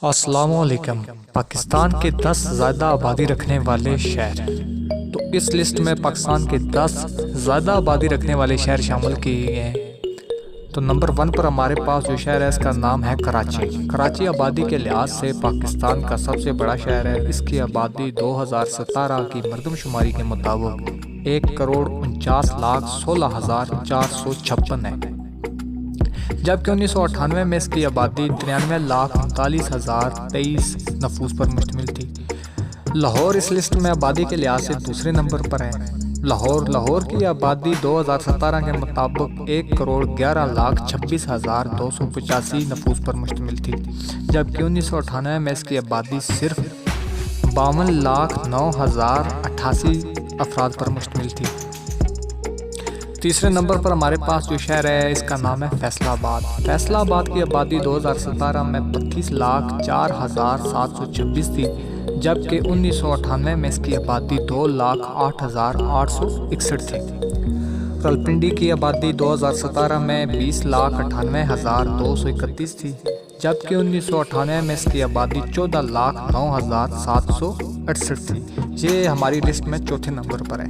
अस्सलामुअलैकुम। पाकिस्तान के 10 ज़्यादा आबादी रखने वाले शहर। तो इस लिस्ट में पाकिस्तान के 10 ज़्यादा आबादी रखने वाले शहर शामिल किए गए हैं। तो नंबर 1 पर हमारे पास जो शहर है इसका नाम है कराची। कराची आबादी के लिहाज से पाकिस्तान का सबसे बड़ा शहर है। इसकी आबादी 2017 की मरदमशुमारी के मुताबिक 1,49,16,456 है, जबकि 1998 में इसकी आबादी 93,39,023 नफूस पर मुश्तमिल थी। लाहौर इस लिस्ट में आबादी के लिहाज से दूसरे नंबर पर है। लाहौर की आबादी 2017 के मुताबिक 1,11,26,285 नफूस पर मुश्तमिल थी, जबकि 1998 में इसकी आबादी सिर्फ 52,09,088 अफराद पर मुश्तमिल थी। तीसरे नंबर पर हमारे पास जो शहर है इसका नाम है फैसलाबाद। फैसलाबाद की आबादी 2017 में 32,04,726 थी, जबकि 1998 में इसकी आबादी 2,08,861 थी। रावलपिंडी की आबादी 2017 में 20,98,231 थी, जबकि 1998 में इसकी आबादी 14,09,768 थी। ये हमारी लिस्ट में चौथे नंबर पर है।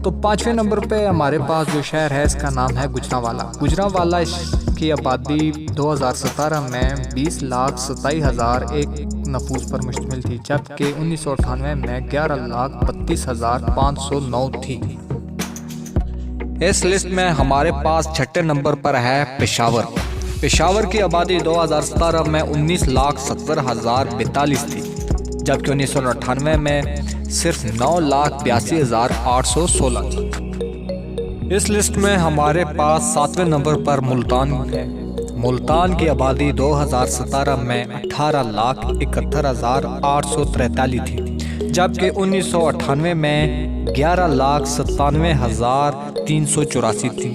तो पाँचवें नंबर पे हमारे पास जो शहर है इसका नाम है गुजरांवाला। गुजरांवाला की आबादी 2017 में 20,27,001 नफूस पर मुश्तमिल थी, जबकि 1998 में 11,32,509 थी। इस लिस्ट में हमारे पास छठे नंबर पर है पेशावर। पेशावर की आबादी 2017 में 19,70,042 थी, जबकि 1998 में सिर्फ 9,82,816 थी। इस लिस्ट में हमारे पास सातवें नंबर पर मुल्तान है। मुल्तान की आबादी 2017 में 18,71,843 थी, जबकि 1998 में 11,97,384 थी।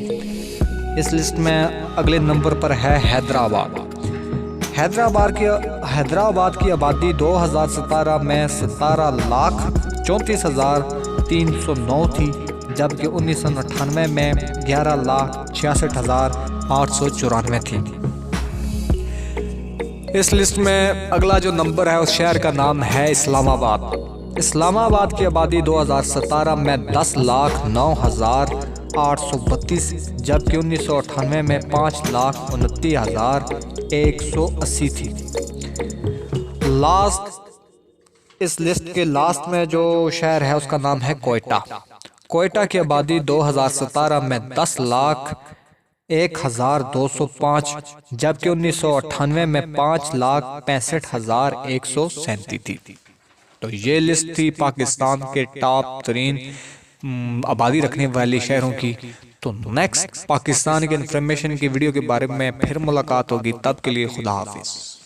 इस लिस्ट में अगले नंबर पर है हैदराबाद। हैदराबाद की आबादी 2017 में 17,34,309 थी, जबकि 1998 में 11,66,894 थी। इस लिस्ट में अगला जो नंबर है उस शहर का नाम है इस्लामाबाद। इस्लामाबाद की आबादी 2017 में 10,09,832, जबकि 1998 में 5,29,180 थी। इस लिस्ट के लास्ट में जो शहर है उसका नाम है कोयटा। कोयटा की आबादी 2017 में 10,01,205, जबकि 1998 में 5,65,137 थी। तो ये लिस्ट थी पाकिस्तान के टॉप 3 आबादी रखने वाले शहरों की। तो नेक्स्ट पाकिस्तान के इंफॉर्मेशन की वीडियो के बारे में फिर मुलाकात होगी। तब के लिए खुदा हाफिज।